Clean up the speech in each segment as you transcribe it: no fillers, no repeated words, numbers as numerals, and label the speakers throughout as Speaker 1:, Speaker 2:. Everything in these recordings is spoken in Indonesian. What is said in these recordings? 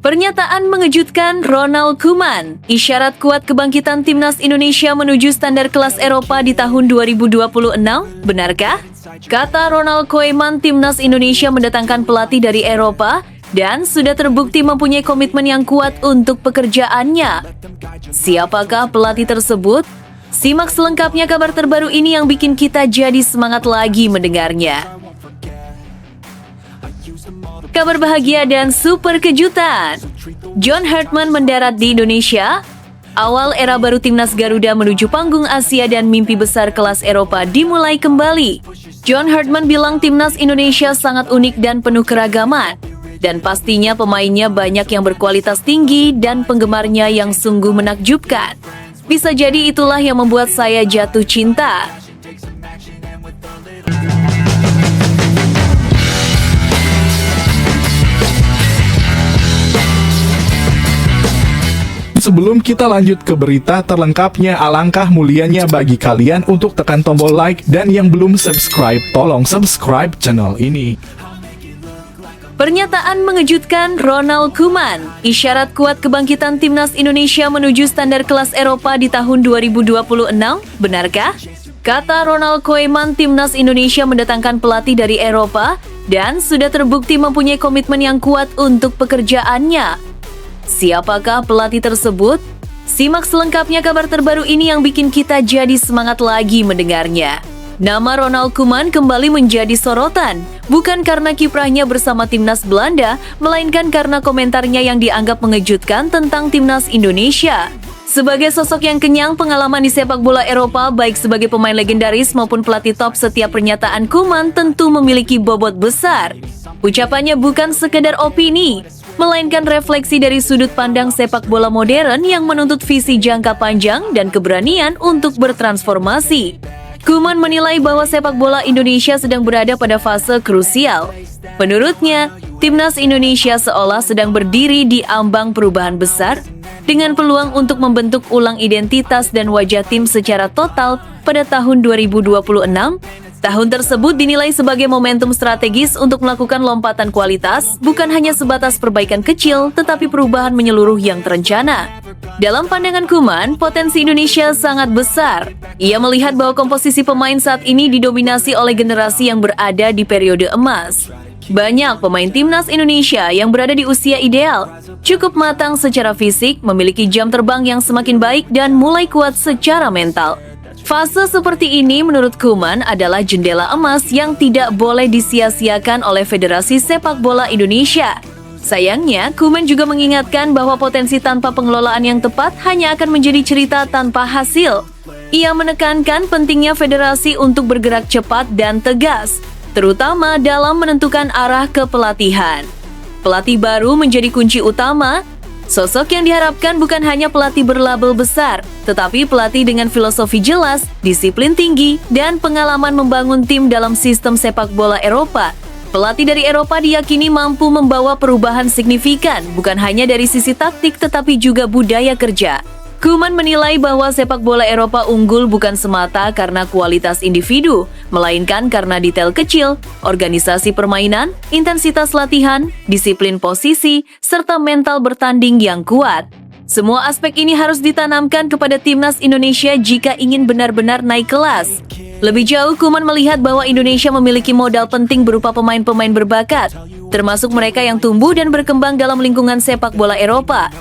Speaker 1: Pernyataan mengejutkan Ronald Koeman, isyarat kuat kebangkitan timnas Indonesia menuju standar kelas Eropa di tahun 2026, benarkah? Kata Ronald Koeman, timnas Indonesia mendatangkan pelatih dari Eropa dan sudah terbukti mempunyai komitmen yang kuat untuk pekerjaannya. Siapakah pelatih tersebut? Simak selengkapnya kabar terbaru ini yang bikin kita jadi semangat lagi mendengarnya. Kabar bahagia dan super kejutan. John Hartman mendarat di Indonesia. Awal era baru timnas Garuda menuju panggung Asia dan mimpi besar kelas Eropa dimulai kembali. John Hartman bilang timnas Indonesia sangat unik dan penuh keragaman. Dan pastinya pemainnya banyak yang berkualitas tinggi dan penggemarnya yang sungguh menakjubkan. Bisa jadi itulah yang membuat saya jatuh cinta.
Speaker 2: Sebelum kita lanjut ke berita terlengkapnya, alangkah mulianya bagi kalian untuk tekan tombol like dan yang belum subscribe, tolong subscribe channel ini.
Speaker 1: Pernyataan mengejutkan Ronald Koeman, isyarat kuat kebangkitan timnas Indonesia menuju standar kelas Eropa di tahun 2026, benarkah? Kata Ronald Koeman, timnas Indonesia mendatangkan pelatih dari Eropa dan sudah terbukti mempunyai komitmen yang kuat untuk pekerjaannya. Siapakah pelatih tersebut? Simak selengkapnya kabar terbaru ini yang bikin kita jadi semangat lagi mendengarnya. Nama Ronald Koeman kembali menjadi sorotan, bukan karena kiprahnya bersama timnas Belanda, melainkan karena komentarnya yang dianggap mengejutkan tentang timnas Indonesia. Sebagai sosok yang kenyang pengalaman di sepak bola Eropa, baik sebagai pemain legendaris maupun pelatih top, setiap pernyataan Koeman tentu memiliki bobot besar. Ucapannya bukan sekedar opini, melainkan refleksi dari sudut pandang sepak bola modern yang menuntut visi jangka panjang dan keberanian untuk bertransformasi. Koeman menilai bahwa sepak bola Indonesia sedang berada pada fase krusial. Menurutnya, timnas Indonesia seolah sedang berdiri di ambang perubahan besar dengan peluang untuk membentuk ulang identitas dan wajah tim secara total pada tahun 2026. Tahun tersebut dinilai sebagai momentum strategis untuk melakukan lompatan kualitas, bukan hanya sebatas perbaikan kecil, tetapi perubahan menyeluruh yang terencana. Dalam pandangan Koeman, potensi Indonesia sangat besar. Ia melihat bahwa komposisi pemain saat ini didominasi oleh generasi yang berada di periode emas. Banyak pemain timnas Indonesia yang berada di usia ideal, cukup matang secara fisik, memiliki jam terbang yang semakin baik, dan mulai kuat secara mental. Fase seperti ini menurut Koeman adalah jendela emas yang tidak boleh disia-siakan oleh Federasi Sepak Bola Indonesia. Sayangnya, Koeman juga mengingatkan bahwa potensi tanpa pengelolaan yang tepat hanya akan menjadi cerita tanpa hasil. Ia menekankan pentingnya federasi untuk bergerak cepat dan tegas, terutama dalam menentukan arah kepelatihan. Pelatih baru menjadi kunci utama. Sosok yang diharapkan bukan hanya pelatih berlabel besar, tetapi pelatih dengan filosofi jelas, disiplin tinggi, dan pengalaman membangun tim dalam sistem sepak bola Eropa. Pelatih dari Eropa diyakini mampu membawa perubahan signifikan, bukan hanya dari sisi taktik tetapi juga budaya kerja. Koeman menilai bahwa sepak bola Eropa unggul bukan semata karena kualitas individu, melainkan karena detail kecil, organisasi permainan, intensitas latihan, disiplin posisi, serta mental bertanding yang kuat. Semua aspek ini harus ditanamkan kepada timnas Indonesia jika ingin benar-benar naik kelas. Lebih jauh, Koeman melihat bahwa Indonesia memiliki modal penting berupa pemain-pemain berbakat, termasuk mereka yang tumbuh dan berkembang dalam lingkungan sepak bola Eropa.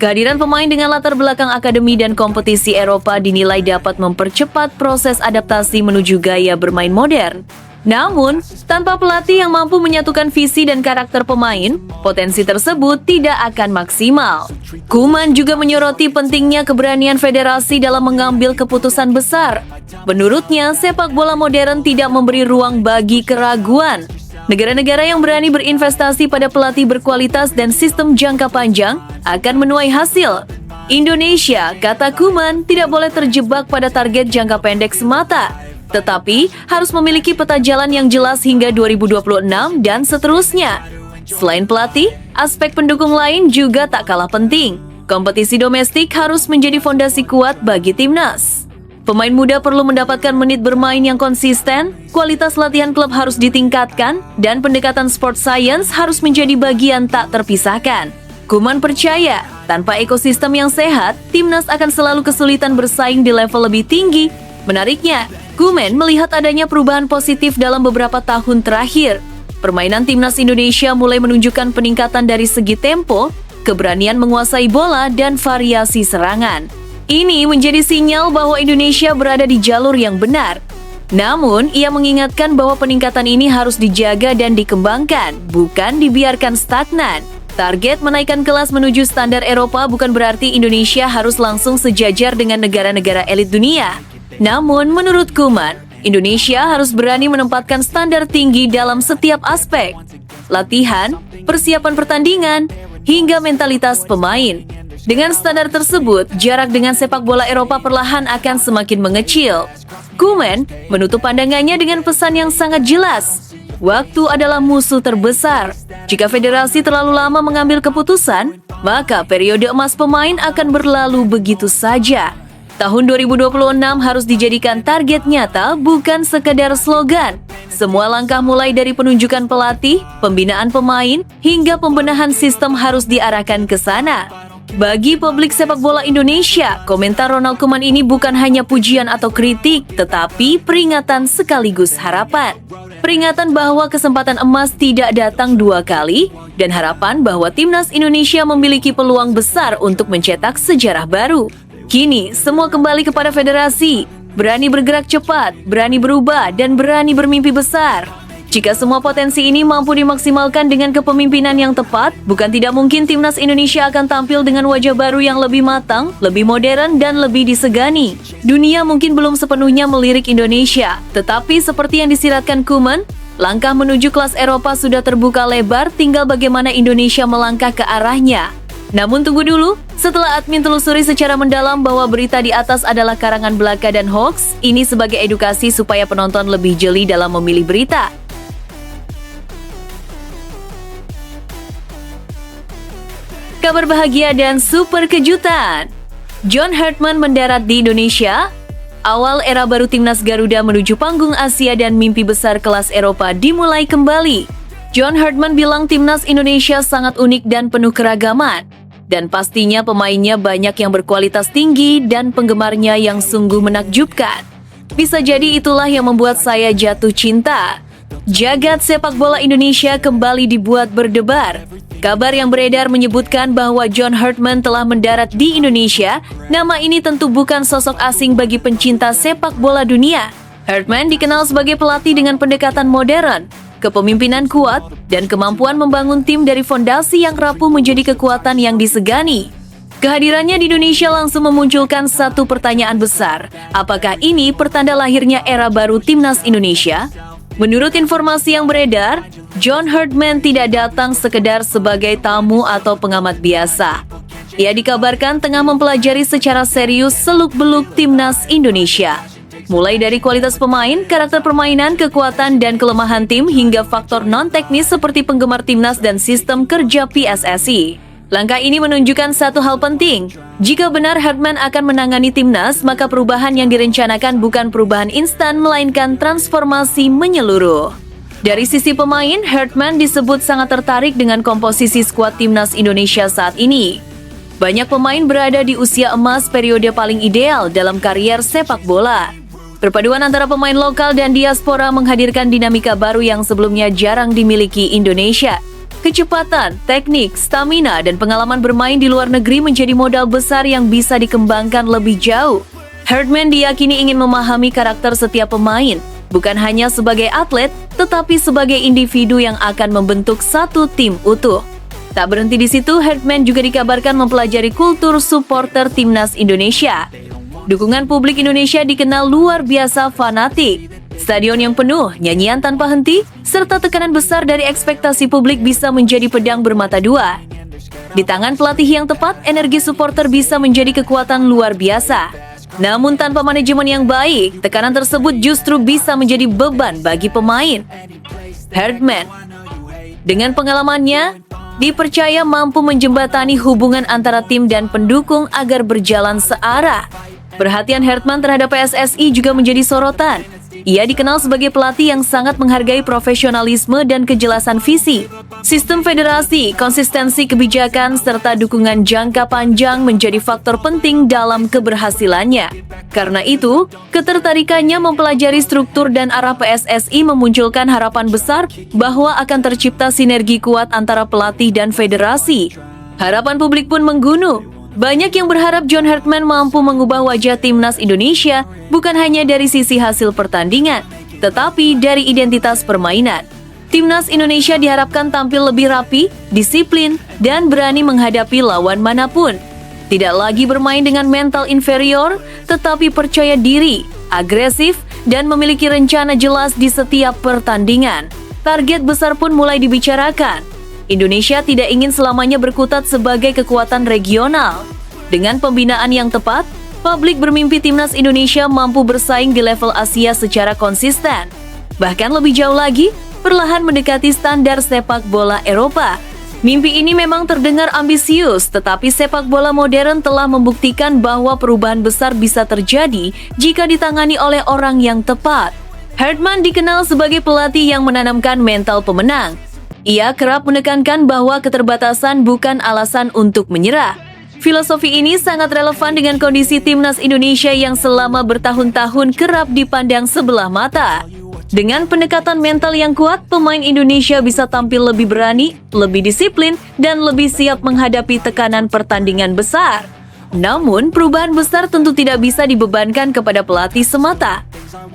Speaker 1: Kehadiran pemain dengan latar belakang akademi dan kompetisi Eropa dinilai dapat mempercepat proses adaptasi menuju gaya bermain modern. Namun, tanpa pelatih yang mampu menyatukan visi dan karakter pemain, potensi tersebut tidak akan maksimal. Koeman juga menyoroti pentingnya keberanian federasi dalam mengambil keputusan besar. Menurutnya, sepak bola modern tidak memberi ruang bagi keraguan. Negara-negara yang berani berinvestasi pada pelatih berkualitas dan sistem jangka panjang akan menuai hasil. Indonesia, kata Koeman, tidak boleh terjebak pada target jangka pendek semata, tetapi harus memiliki peta jalan yang jelas hingga 2026 dan seterusnya. Selain pelatih, aspek pendukung lain juga tak kalah penting. Kompetisi domestik harus menjadi fondasi kuat bagi timnas. Pemain muda perlu mendapatkan menit bermain yang konsisten, kualitas latihan klub harus ditingkatkan, dan pendekatan sport science harus menjadi bagian tak terpisahkan. Koeman percaya, tanpa ekosistem yang sehat, timnas akan selalu kesulitan bersaing di level lebih tinggi. Menariknya, Koeman melihat adanya perubahan positif dalam beberapa tahun terakhir. Permainan timnas Indonesia mulai menunjukkan peningkatan dari segi tempo, keberanian menguasai bola, dan variasi serangan. Ini menjadi sinyal bahwa Indonesia berada di jalur yang benar. Namun, ia mengingatkan bahwa peningkatan ini harus dijaga dan dikembangkan, bukan dibiarkan stagnan. Target menaikkan kelas menuju standar Eropa bukan berarti Indonesia harus langsung sejajar dengan negara-negara elit dunia. Namun, menurut Koeman, Indonesia harus berani menempatkan standar tinggi dalam setiap aspek. Latihan, persiapan pertandingan, hingga mentalitas pemain. Dengan standar tersebut, jarak dengan sepak bola Eropa perlahan akan semakin mengecil. Koeman menutup pandangannya dengan pesan yang sangat jelas. Waktu adalah musuh terbesar. Jika federasi terlalu lama mengambil keputusan, maka periode emas pemain akan berlalu begitu saja. Tahun 2026 harus dijadikan target nyata, bukan sekedar slogan. Semua langkah mulai dari penunjukan pelatih, pembinaan pemain, hingga pembenahan sistem harus diarahkan ke sana. Bagi publik sepak bola Indonesia, komentar Ronald Koeman ini bukan hanya pujian atau kritik, tetapi peringatan sekaligus harapan. Peringatan bahwa kesempatan emas tidak datang dua kali, dan harapan bahwa timnas Indonesia memiliki peluang besar untuk mencetak sejarah baru. Kini, semua kembali kepada federasi, berani bergerak cepat, berani berubah, dan berani bermimpi besar. Jika semua potensi ini mampu dimaksimalkan dengan kepemimpinan yang tepat, bukan tidak mungkin timnas Indonesia akan tampil dengan wajah baru yang lebih matang, lebih modern, dan lebih disegani. Dunia mungkin belum sepenuhnya melirik Indonesia, tetapi seperti yang disiratkan Koeman, langkah menuju kelas Eropa sudah terbuka lebar, tinggal bagaimana Indonesia melangkah ke arahnya. Namun tunggu dulu, setelah admin telusuri secara mendalam bahwa berita di atas adalah karangan belaka dan hoax, ini sebagai edukasi supaya penonton lebih jeli dalam memilih berita. Kabar bahagia dan super kejutan. John Hartman mendarat di Indonesia. Awal era baru timnas Garuda menuju panggung Asia dan mimpi besar kelas Eropa dimulai kembali. John Hartman bilang timnas Indonesia sangat unik dan penuh keragaman. Dan pastinya pemainnya banyak yang berkualitas tinggi dan penggemarnya yang sungguh menakjubkan. Bisa jadi itulah yang membuat saya jatuh cinta. Jagat sepak bola Indonesia kembali dibuat berdebar. Kabar yang beredar menyebutkan bahwa John Hartman telah mendarat di Indonesia. Nama ini tentu bukan sosok asing bagi pencinta sepak bola dunia. Hartman dikenal sebagai pelatih dengan pendekatan modern, kepemimpinan kuat, dan kemampuan membangun tim dari fondasi yang rapuh menjadi kekuatan yang disegani. Kehadirannya di Indonesia langsung memunculkan satu pertanyaan besar. Apakah ini pertanda lahirnya era baru timnas Indonesia? Menurut informasi yang beredar, John Hartman tidak datang sekedar sebagai tamu atau pengamat biasa. Ia dikabarkan tengah mempelajari secara serius seluk-beluk timnas Indonesia. Mulai dari kualitas pemain, karakter permainan, kekuatan dan kelemahan tim, hingga faktor non-teknis seperti penggemar timnas dan sistem kerja PSSI. Langkah ini menunjukkan satu hal penting. Jika benar Hartman akan menangani timnas, maka perubahan yang direncanakan bukan perubahan instan, melainkan transformasi menyeluruh. Dari sisi pemain, Hartman disebut sangat tertarik dengan komposisi skuad timnas Indonesia saat ini. Banyak pemain berada di usia emas periode paling ideal dalam karier sepak bola. Perpaduan antara pemain lokal dan diaspora menghadirkan dinamika baru yang sebelumnya jarang dimiliki Indonesia. Kecepatan, teknik, stamina, dan pengalaman bermain di luar negeri menjadi modal besar yang bisa dikembangkan lebih jauh. Hartman diyakini ingin memahami karakter setiap pemain, bukan hanya sebagai atlet, tetapi sebagai individu yang akan membentuk satu tim utuh. Tak berhenti di situ, Hartman juga dikabarkan mempelajari kultur supporter timnas Indonesia. Dukungan publik Indonesia dikenal luar biasa fanatik. Stadion yang penuh, nyanyian tanpa henti, serta tekanan besar dari ekspektasi publik bisa menjadi pedang bermata dua. Di tangan pelatih yang tepat, energi supporter bisa menjadi kekuatan luar biasa. Namun tanpa manajemen yang baik, tekanan tersebut justru bisa menjadi beban bagi pemain. Hartman, dengan pengalamannya, dipercaya mampu menjembatani hubungan antara tim dan pendukung agar berjalan searah. Perhatian Hartman terhadap PSSI juga menjadi sorotan. Ia dikenal sebagai pelatih yang sangat menghargai profesionalisme dan kejelasan visi. Sistem federasi, konsistensi kebijakan, serta dukungan jangka panjang menjadi faktor penting dalam keberhasilannya. Karena itu, ketertarikannya mempelajari struktur dan arah PSSI memunculkan harapan besar bahwa akan tercipta sinergi kuat antara pelatih dan federasi. Harapan publik pun menggunung. Banyak yang berharap John Hartman mampu mengubah wajah timnas Indonesia bukan hanya dari sisi hasil pertandingan, tetapi dari identitas permainan. Timnas Indonesia diharapkan tampil lebih rapi, disiplin, dan berani menghadapi lawan manapun. Tidak lagi bermain dengan mental inferior, tetapi percaya diri, agresif, dan memiliki rencana jelas di setiap pertandingan. Target besar pun mulai dibicarakan. Indonesia tidak ingin selamanya berkutat sebagai kekuatan regional. Dengan pembinaan yang tepat, publik bermimpi timnas Indonesia mampu bersaing di level Asia secara konsisten. Bahkan lebih jauh lagi, perlahan mendekati standar sepak bola Eropa. Mimpi ini memang terdengar ambisius, tetapi sepak bola modern telah membuktikan bahwa perubahan besar bisa terjadi jika ditangani oleh orang yang tepat. Hartman dikenal sebagai pelatih yang menanamkan mental pemenang. Ia kerap menekankan bahwa keterbatasan bukan alasan untuk menyerah. Filosofi ini sangat relevan dengan kondisi timnas Indonesia yang selama bertahun-tahun kerap dipandang sebelah mata. Dengan pendekatan mental yang kuat, pemain Indonesia bisa tampil lebih berani, lebih disiplin, dan lebih siap menghadapi tekanan pertandingan besar. Namun, perubahan besar tentu tidak bisa dibebankan kepada pelatih semata.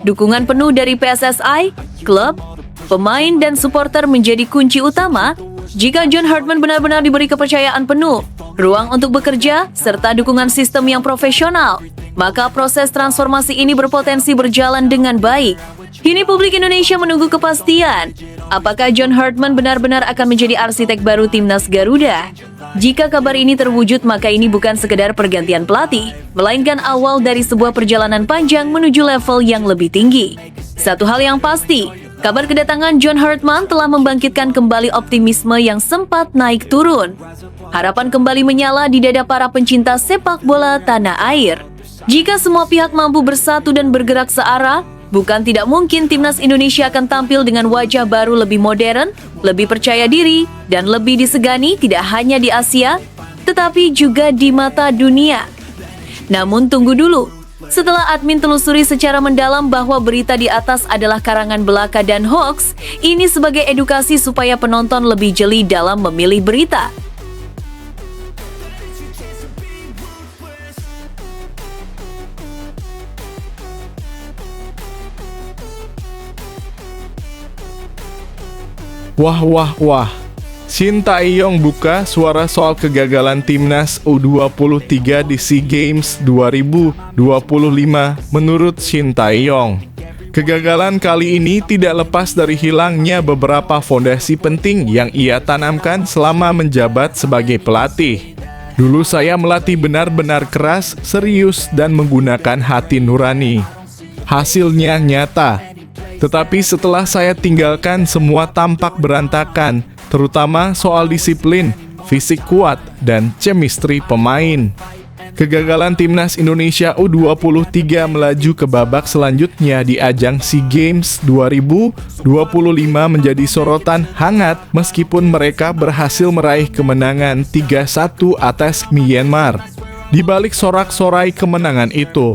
Speaker 1: Dukungan penuh dari PSSI, klub, pemain, dan supporter menjadi kunci utama. Jika John Hartman benar-benar diberi kepercayaan penuh, ruang untuk bekerja, serta dukungan sistem yang profesional, maka proses transformasi ini berpotensi berjalan dengan baik. Kini publik Indonesia menunggu kepastian. Apakah John Hartman benar-benar akan menjadi arsitek baru timnas Garuda? Jika kabar ini terwujud, maka ini bukan sekedar pergantian pelatih, melainkan awal dari sebuah perjalanan panjang menuju level yang lebih tinggi. Satu hal yang pasti, kabar kedatangan John Hartman telah membangkitkan kembali optimisme yang sempat naik turun. Harapan kembali menyala di dada para pencinta sepak bola tanah air. Jika semua pihak mampu bersatu dan bergerak searah, bukan tidak mungkin timnas Indonesia akan tampil dengan wajah baru lebih modern, lebih percaya diri, dan lebih disegani tidak hanya di Asia, tetapi juga di mata dunia. Namun tunggu dulu, setelah admin telusuri secara mendalam bahwa berita di atas adalah karangan belaka dan hoax, ini sebagai edukasi supaya penonton lebih jeli dalam memilih berita.
Speaker 2: Wah. Shin Tae-yong buka suara soal kegagalan timnas U23 di SEA Games 2025 menurut Shin Tae-yong. Kegagalan kali ini tidak lepas dari hilangnya beberapa fondasi penting yang ia tanamkan selama menjabat sebagai pelatih. Dulu saya melatih benar-benar keras, serius, dan menggunakan hati nurani. Hasilnya nyata. Tetapi setelah saya tinggalkan, semua tampak berantakan, terutama soal disiplin, fisik kuat, dan chemistry pemain. Kegagalan timnas Indonesia U23 melaju ke babak selanjutnya di ajang SEA Games 2025 menjadi sorotan hangat meskipun mereka berhasil meraih kemenangan 3-1 atas Myanmar. Di balik sorak-sorai kemenangan itu,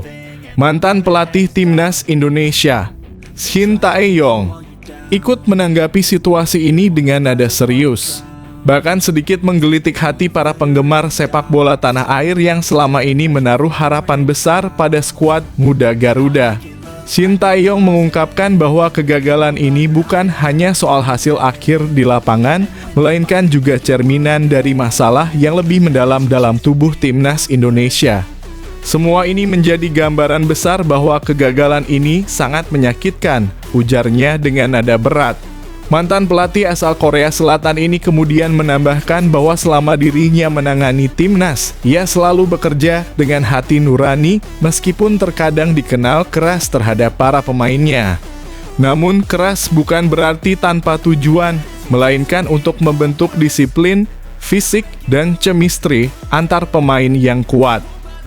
Speaker 2: mantan pelatih timnas Indonesia, Shin Tae-yong, ikut menanggapi situasi ini dengan nada serius. Bahkan sedikit menggelitik hati para penggemar sepak bola tanah air yang selama ini menaruh harapan besar pada skuad muda Garuda. Shin Tae-yong mengungkapkan bahwa kegagalan ini bukan hanya soal hasil akhir di lapangan, melainkan juga cerminan dari masalah yang lebih mendalam dalam tubuh timnas Indonesia. Semua ini menjadi gambaran besar bahwa kegagalan ini sangat menyakitkan, ujarnya dengan nada berat. Mantan pelatih asal Korea Selatan ini kemudian menambahkan bahwa selama dirinya menangani timnas, ia selalu bekerja dengan hati nurani meskipun terkadang dikenal keras terhadap para pemainnya. Namun keras bukan berarti tanpa tujuan, melainkan untuk membentuk disiplin, fisik, dan chemistry antar pemain yang kuat.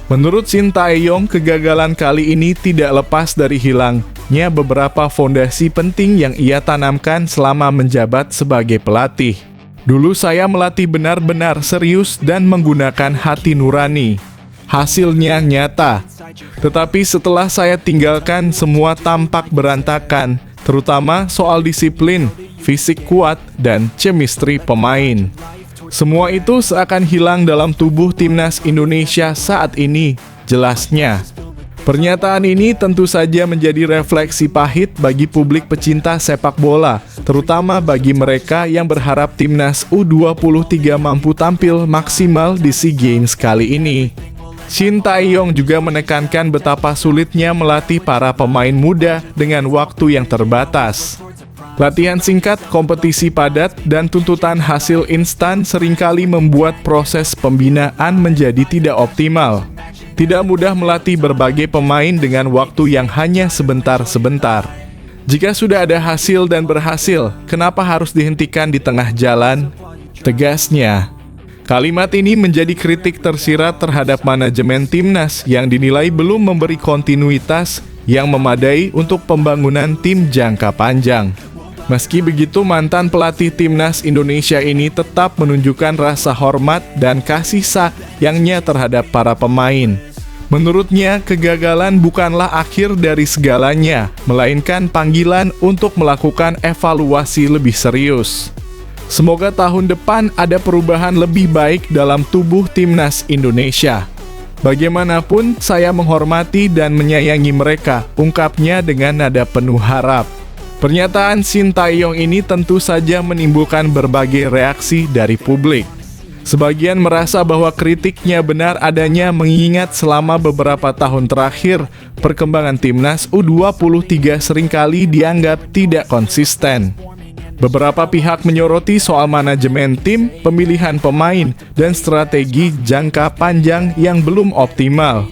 Speaker 2: Menurut Shin Tae-yong, kegagalan kali ini tidak lepas dari hilangnya beberapa fondasi penting yang ia tanamkan selama menjabat sebagai pelatih. Dulu saya melatih benar-benar serius dan menggunakan hati nurani. Hasilnya nyata. Tetapi setelah saya tinggalkan, semua tampak berantakan, terutama soal disiplin, fisik kuat, dan chemistry pemain. Semua itu seakan hilang dalam tubuh timnas Indonesia saat ini, jelasnya. Pernyataan ini tentu saja menjadi refleksi pahit bagi publik pecinta sepak bola, terutama bagi mereka yang berharap timnas U23 mampu tampil maksimal di SEA Games kali ini. Shin Tae-yong juga menekankan betapa sulitnya melatih para pemain muda dengan waktu yang terbatas. Latihan singkat, kompetisi padat, dan tuntutan hasil instan seringkali membuat proses pembinaan menjadi tidak optimal. Tidak mudah melatih berbagai pemain dengan waktu yang hanya sebentar-sebentar. Jika sudah ada hasil dan berhasil, kenapa harus dihentikan di tengah jalan? Tegasnya. Kalimat ini menjadi kritik tersirat terhadap manajemen timnas yang dinilai belum memberi kontinuitas yang memadai untuk pembangunan tim jangka panjang. Meski begitu, mantan pelatih timnas Indonesia ini tetap menunjukkan rasa hormat dan kasih sayangnya terhadap para pemain. Menurutnya, kegagalan bukanlah akhir dari segalanya, melainkan panggilan untuk melakukan evaluasi lebih serius. Semoga tahun depan ada perubahan lebih baik dalam tubuh timnas Indonesia. Bagaimanapun, saya menghormati dan menyayangi mereka, ungkapnya dengan nada penuh harap. Pernyataan Shin Tae-yong ini tentu saja menimbulkan berbagai reaksi dari publik. Sebagian merasa bahwa kritiknya benar adanya mengingat selama beberapa tahun terakhir, perkembangan timnas U23 seringkali dianggap tidak konsisten. Beberapa pihak menyoroti soal manajemen tim, pemilihan pemain, dan strategi jangka panjang yang belum optimal.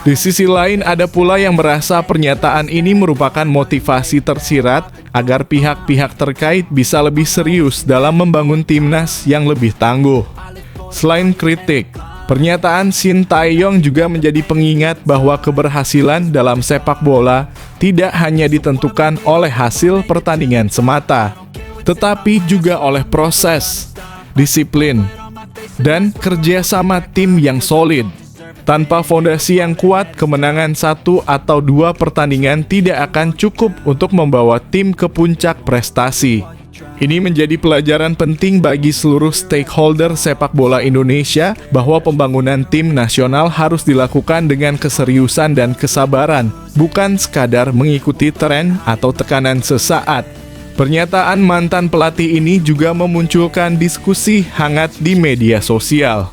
Speaker 2: Di sisi lain, ada pula yang merasa pernyataan ini merupakan motivasi tersirat agar pihak-pihak terkait bisa lebih serius dalam membangun timnas yang lebih tangguh. Selain kritik, pernyataan Shin Tae-yong juga menjadi pengingat bahwa keberhasilan dalam sepak bola tidak hanya ditentukan oleh hasil pertandingan semata, tetapi juga oleh proses, disiplin, dan kerjasama tim yang solid. Tanpa fondasi yang kuat, kemenangan 1 atau 2 pertandingan tidak akan cukup untuk membawa tim ke puncak prestasi. Ini menjadi pelajaran penting bagi seluruh stakeholder sepak bola Indonesia bahwa pembangunan tim nasional harus dilakukan dengan keseriusan dan kesabaran, bukan sekadar mengikuti tren atau tekanan sesaat. Pernyataan mantan pelatih ini juga memunculkan diskusi hangat di media sosial.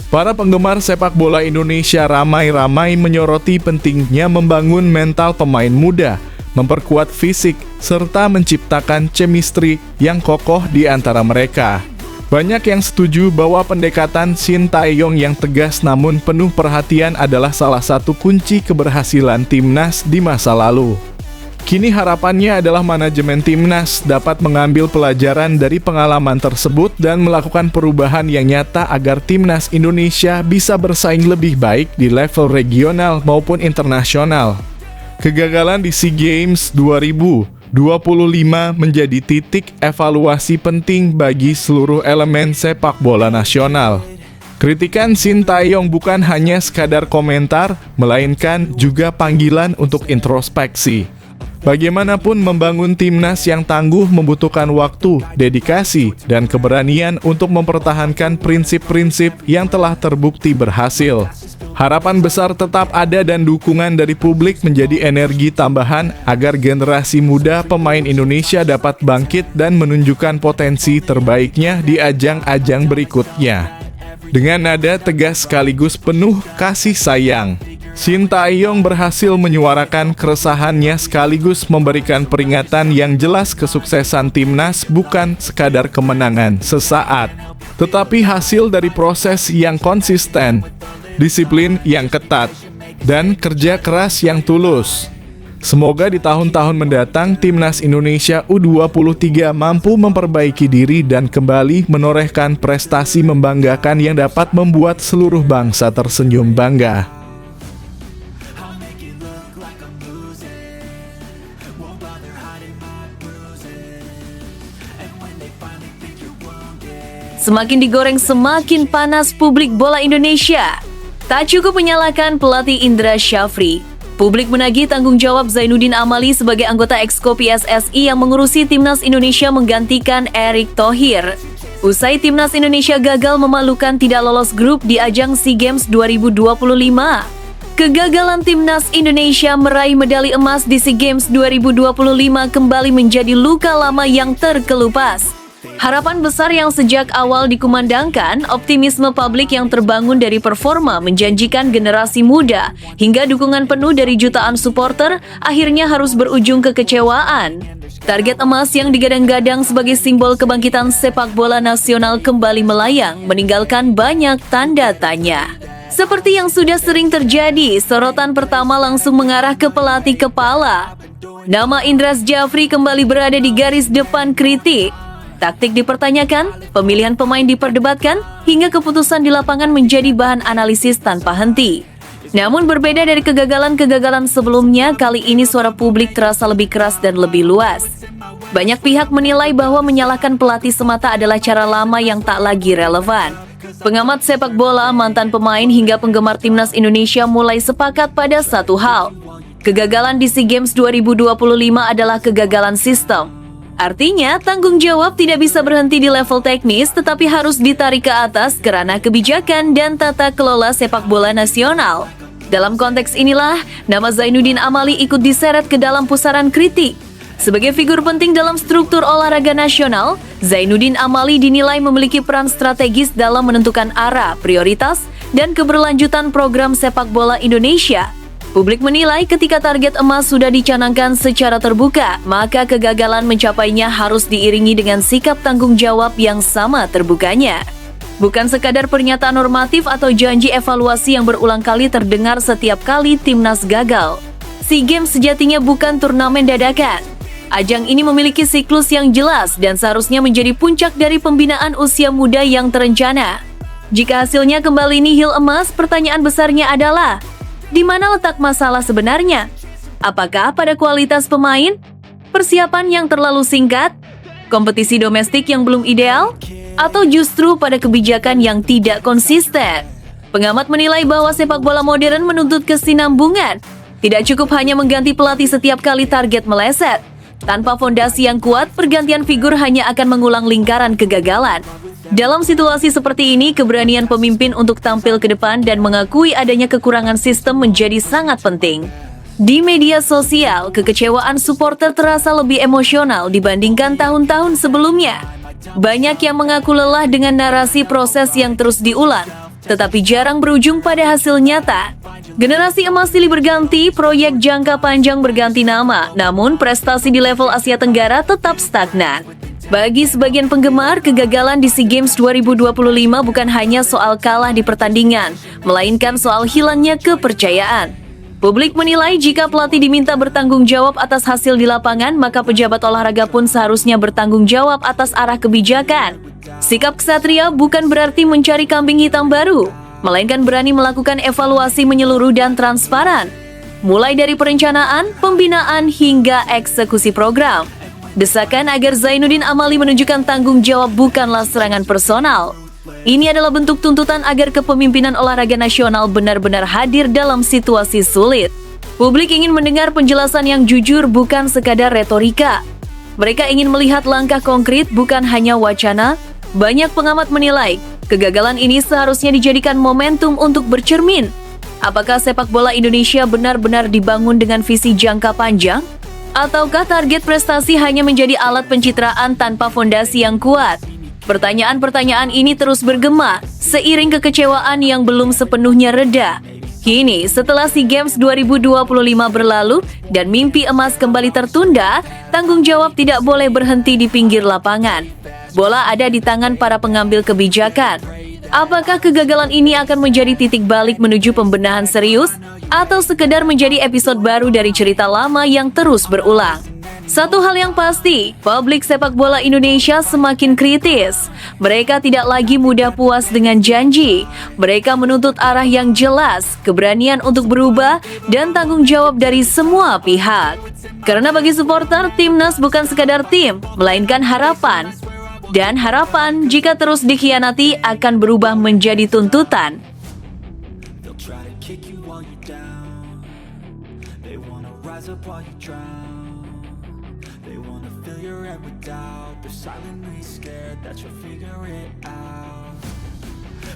Speaker 2: Para penggemar sepak bola Indonesia ramai-ramai menyoroti pentingnya membangun mental pemain muda, memperkuat fisik, serta menciptakan chemistry yang kokoh di antara mereka. Banyak yang setuju bahwa pendekatan Shin Tae-yong yang tegas namun penuh perhatian adalah salah satu kunci keberhasilan timnas di masa lalu. Kini harapannya adalah manajemen timnas dapat mengambil pelajaran dari pengalaman tersebut dan melakukan perubahan yang nyata agar timnas Indonesia bisa bersaing lebih baik di level regional maupun internasional. Kegagalan di SEA Games 2025 menjadi titik evaluasi penting bagi seluruh elemen sepak bola nasional. Kritikan Shin Tae-yong bukan hanya sekadar komentar, melainkan juga panggilan untuk introspeksi. Bagaimanapun, membangun timnas yang tangguh membutuhkan waktu, dedikasi, dan keberanian untuk mempertahankan prinsip-prinsip yang telah terbukti berhasil. Harapan besar tetap ada dan dukungan dari publik menjadi energi tambahan agar generasi muda pemain Indonesia dapat bangkit dan menunjukkan potensi terbaiknya di ajang-ajang berikutnya. Dengan nada tegas sekaligus penuh kasih sayang, Shin Tae-yong berhasil menyuarakan keresahannya sekaligus memberikan peringatan yang jelas kesuksesan timnas bukan sekadar kemenangan sesaat, tetapi hasil dari proses yang konsisten, disiplin yang ketat, dan kerja keras yang tulus. Semoga di tahun-tahun mendatang timnas Indonesia U23 mampu memperbaiki diri dan kembali menorehkan prestasi membanggakan yang dapat membuat seluruh bangsa tersenyum bangga.
Speaker 1: Semakin digoreng semakin panas publik bola Indonesia. Tak cukup menyalahkan pelatih Indra Syafri. Publik menagih tanggung jawab Zainuddin Amali sebagai anggota Exco PSSI yang mengurusi Timnas Indonesia menggantikan Erick Thohir. Usai Timnas Indonesia gagal memalukan tidak lolos grup di ajang SEA Games 2025. Kegagalan Timnas Indonesia meraih medali emas di SEA Games 2025 kembali menjadi luka lama yang terkelupas. Harapan besar yang sejak awal dikumandangkan, optimisme publik yang terbangun dari performa menjanjikan generasi muda, hingga dukungan penuh dari jutaan supporter, akhirnya harus berujung kekecewaan. Target emas yang digadang-gadang sebagai simbol kebangkitan sepak bola nasional kembali melayang, meninggalkan banyak tanda tanya. Seperti yang sudah sering terjadi, sorotan pertama langsung mengarah ke pelatih kepala. Nama Indra Syafri kembali berada di garis depan kritik. Taktik dipertanyakan, pemilihan pemain diperdebatkan, hingga keputusan di lapangan menjadi bahan analisis tanpa henti. Namun berbeda dari kegagalan-kegagalan sebelumnya, kali ini suara publik terasa lebih keras dan lebih luas. Banyak pihak menilai bahwa menyalahkan pelatih semata adalah cara lama yang tak lagi relevan. Pengamat sepak bola, mantan pemain hingga penggemar Timnas Indonesia mulai sepakat pada satu hal. Kegagalan di SEA Games 2025 adalah kegagalan sistem. Artinya, tanggung jawab tidak bisa berhenti di level teknis, tetapi harus ditarik ke atas ke ranah kebijakan dan tata kelola sepak bola nasional. Dalam konteks inilah, nama Zainuddin Amali ikut diseret ke dalam pusaran kritik. Sebagai figur penting dalam struktur olahraga nasional, Zainuddin Amali dinilai memiliki peran strategis dalam menentukan arah, prioritas, dan keberlanjutan program sepak bola Indonesia. Publik menilai ketika target emas sudah dicanangkan secara terbuka, maka kegagalan mencapainya harus diiringi dengan sikap tanggung jawab yang sama terbukanya. Bukan sekadar pernyataan normatif atau janji evaluasi yang berulang kali terdengar setiap kali Timnas gagal. SEA Games sejatinya bukan turnamen dadakan. Ajang ini memiliki siklus yang jelas dan seharusnya menjadi puncak dari pembinaan usia muda yang terencana. Jika hasilnya kembali nihil emas, pertanyaan besarnya adalah, di mana letak masalah sebenarnya? Apakah pada kualitas pemain? Persiapan yang terlalu singkat? Kompetisi domestik yang belum ideal? Atau justru pada kebijakan yang tidak konsisten? Pengamat menilai bahwa sepak bola modern menuntut kesinambungan. Tidak cukup hanya mengganti pelatih setiap kali target meleset. Tanpa fondasi yang kuat, pergantian figur hanya akan mengulang lingkaran kegagalan. Dalam situasi seperti ini, keberanian pemimpin untuk tampil ke depan dan mengakui adanya kekurangan sistem menjadi sangat penting. Di media sosial, kekecewaan supporter terasa lebih emosional dibandingkan tahun-tahun sebelumnya. Banyak yang mengaku lelah dengan narasi proses yang terus diulang, tetapi jarang berujung pada hasil nyata. Generasi emas silih berganti, proyek jangka panjang berganti nama, namun prestasi di level Asia Tenggara tetap stagnan. Bagi sebagian penggemar, kegagalan di SEA Games 2025 bukan hanya soal kalah di pertandingan, melainkan soal hilangnya kepercayaan. Publik menilai jika pelatih diminta bertanggung jawab atas hasil di lapangan, maka pejabat olahraga pun seharusnya bertanggung jawab atas arah kebijakan. Sikap ksatria bukan berarti mencari kambing hitam baru, melainkan berani melakukan evaluasi menyeluruh dan transparan, mulai dari perencanaan, pembinaan, hingga eksekusi program. Desakan agar Zainuddin Amali menunjukkan tanggung jawab bukanlah serangan personal. Ini adalah bentuk tuntutan agar kepemimpinan olahraga nasional benar-benar hadir dalam situasi sulit. Publik ingin mendengar penjelasan yang jujur, bukan sekadar retorika. Mereka ingin melihat langkah konkret, bukan hanya wacana. Banyak pengamat menilai, kegagalan ini seharusnya dijadikan momentum untuk bercermin. Apakah sepak bola Indonesia benar-benar dibangun dengan visi jangka panjang? Ataukah target prestasi hanya menjadi alat pencitraan tanpa fondasi yang kuat? Pertanyaan-pertanyaan ini terus bergema, seiring kekecewaan yang belum sepenuhnya reda. Kini, setelah SEA Games 2025 berlalu dan mimpi emas kembali tertunda, tanggung jawab tidak boleh berhenti di pinggir lapangan. Bola ada di tangan para pengambil kebijakan. Apakah kegagalan ini akan menjadi titik balik menuju pembenahan serius, atau sekedar menjadi episode baru dari cerita lama yang terus berulang? Satu hal yang pasti, publik sepak bola Indonesia semakin kritis. Mereka tidak lagi mudah puas dengan janji. Mereka menuntut arah yang jelas, keberanian untuk berubah, dan tanggung jawab dari semua pihak. Karena bagi supporter, Timnas bukan sekadar tim, melainkan harapan. dan harapan jika terus dikhianati akan berubah menjadi tuntutan.
Speaker 3: They'll try to kick you while you're down. They wanna rise up while you drown. They wanna fill your head with doubt. They're silently scared that you'll figure it out.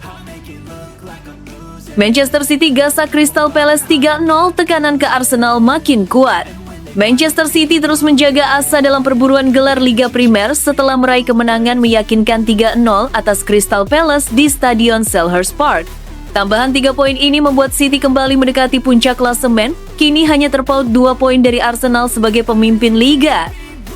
Speaker 3: I'll make it look like I'm losing.
Speaker 1: Manchester City gasak Crystal Palace 3-0, tekanan ke Arsenal makin kuat. Manchester City terus menjaga asa dalam perburuan gelar Liga Primer setelah meraih kemenangan meyakinkan 3-0 atas Crystal Palace di Stadion Selhurst Park. Tambahan 3 poin ini membuat City kembali mendekati puncak klasemen, kini hanya terpaut 2 poin dari Arsenal sebagai pemimpin Liga.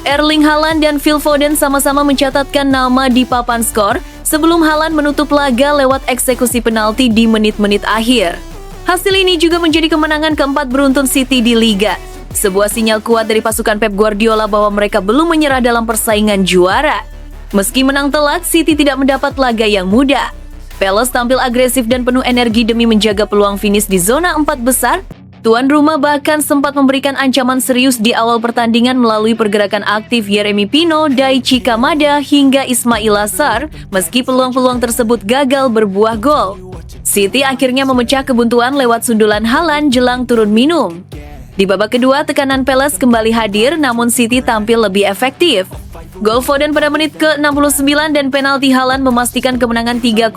Speaker 1: Erling Haaland dan Phil Foden sama-sama mencatatkan nama di papan skor sebelum Haaland menutup laga lewat eksekusi penalti di menit-menit akhir. Hasil ini juga menjadi kemenangan keempat beruntun City di Liga. Sebuah sinyal kuat dari pasukan Pep Guardiola bahwa mereka belum menyerah dalam persaingan juara. Meski menang telak, City tidak mendapat laga yang mudah. Palace tampil agresif dan penuh energi demi menjaga peluang finish di zona 4 besar. Tuan rumah bahkan sempat memberikan ancaman serius di awal pertandingan melalui pergerakan aktif Yeremy Pino, Daichi Kamada, hingga Ismail Assar, meski peluang-peluang tersebut gagal berbuah gol. City akhirnya memecah kebuntuan lewat sundulan Haaland jelang turun minum. Di babak kedua, tekanan Palace kembali hadir, namun City tampil lebih efektif. Gol Foden pada menit ke-69 dan penalti Haaland memastikan kemenangan 3-0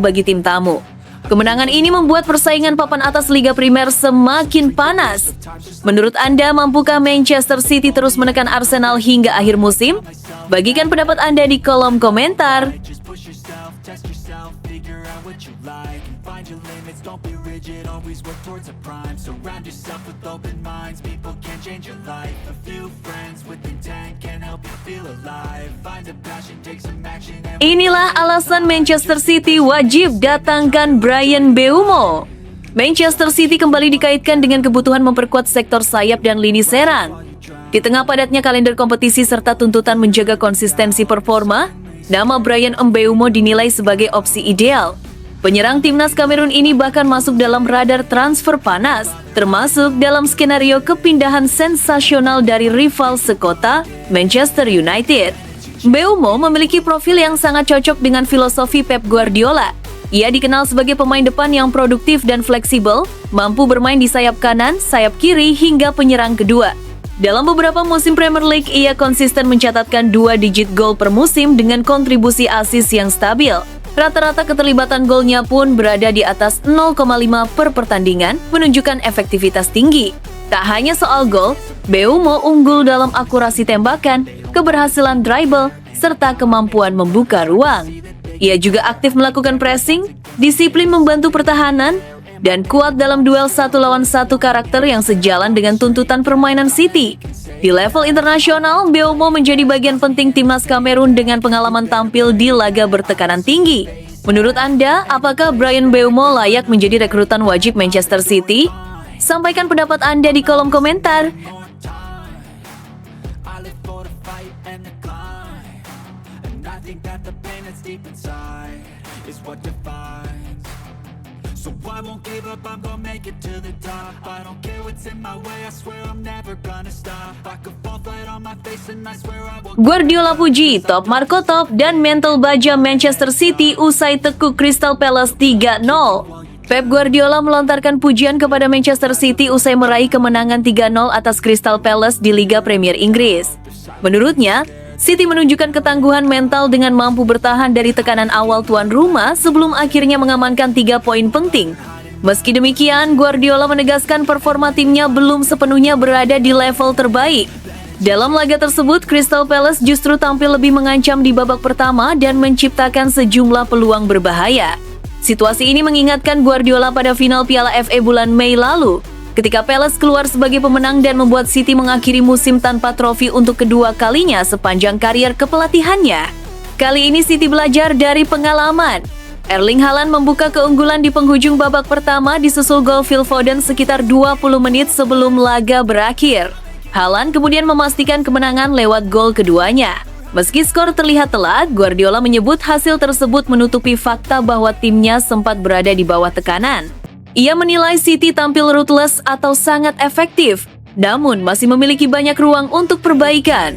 Speaker 1: bagi tim tamu. Kemenangan ini membuat persaingan papan atas Liga Primer semakin panas. Menurut Anda, mampukah Manchester City terus menekan Arsenal hingga akhir musim? Bagikan pendapat Anda di kolom komentar.
Speaker 3: Just push yourself, test yourself, figure out what you like, and find your limits. Don't be rigid, always work towards a prime. Surround yourself with open minds, people can change your life. A few friends with intent can help you feel alive. Find a passion, take some action, and
Speaker 1: Inilah alasan Manchester City wajib datangkan Bryan Mbeumo. Manchester City kembali dikaitkan dengan kebutuhan memperkuat sektor sayap dan lini serang. Di tengah padatnya kalender kompetisi serta tuntutan menjaga konsistensi performa, nama Bryan Mbeumo dinilai sebagai opsi ideal. Penyerang timnas Kamerun ini bahkan masuk dalam radar transfer panas, termasuk dalam skenario kepindahan sensasional dari rival sekota, Manchester United. Mbeumo memiliki profil yang sangat cocok dengan filosofi Pep Guardiola. Ia dikenal sebagai pemain depan yang produktif dan fleksibel, mampu bermain di sayap kanan, sayap kiri, hingga penyerang kedua. Dalam beberapa musim Premier League, ia konsisten mencatatkan 2 digit gol per musim dengan kontribusi assist yang stabil. Rata-rata keterlibatan golnya pun berada di atas 0,5 per pertandingan, menunjukkan efektivitas tinggi. Tak hanya soal gol, Mbeumo unggul dalam akurasi tembakan, keberhasilan dribble, serta kemampuan membuka ruang. Ia juga aktif melakukan pressing, disiplin membantu pertahanan, dan kuat dalam duel 1 lawan 1 karakter yang sejalan dengan tuntutan permainan City. Di level internasional, Mbeumo menjadi bagian penting timnas Kamerun dengan pengalaman tampil di laga bertekanan tinggi. Menurut Anda, apakah Bryan Mbeumo layak menjadi rekrutan wajib Manchester City? Sampaikan pendapat Anda di kolom komentar.
Speaker 3: I live for the fight and the climb. And I think that the pain that's deep inside is what defines. So I won't give up, I'm gonna make it to the top. I don't care what's in my way, I swear I'm never gonna stop. I could fall flat on my face and I swear I will.
Speaker 1: Guardiola puji top Marco top dan mental baja Manchester City usai tekuk Crystal Palace 3-0. Pep Guardiola melontarkan pujian kepada Manchester City usai meraih kemenangan 3-0 atas Crystal Palace di Liga Premier Inggris. Menurutnya, City menunjukkan ketangguhan mental dengan mampu bertahan dari tekanan awal tuan rumah sebelum akhirnya mengamankan 3 poin penting. Meski demikian, Guardiola menegaskan performa timnya belum sepenuhnya berada di level terbaik. Dalam laga tersebut, Crystal Palace justru tampil lebih mengancam di babak pertama dan menciptakan sejumlah peluang berbahaya. Situasi ini mengingatkan Guardiola pada final Piala FA bulan Mei lalu, ketika Palace keluar sebagai pemenang dan membuat City mengakhiri musim tanpa trofi untuk kedua kalinya sepanjang karier kepelatihannya. Kali ini City belajar dari pengalaman. Erling Haaland membuka keunggulan di penghujung babak pertama disusul gol Phil Foden sekitar 20 menit sebelum laga berakhir. Haaland kemudian memastikan kemenangan lewat gol keduanya. Meski skor terlihat telak, Guardiola menyebut hasil tersebut menutupi fakta bahwa timnya sempat berada di bawah tekanan. Ia menilai City tampil ruthless atau sangat efektif, namun masih memiliki banyak ruang untuk perbaikan.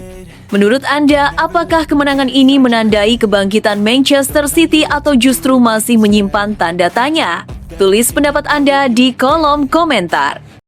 Speaker 1: Menurut Anda, apakah kemenangan ini menandai kebangkitan Manchester City atau justru masih menyimpan tanda tanya? Tulis pendapat Anda di kolom komentar.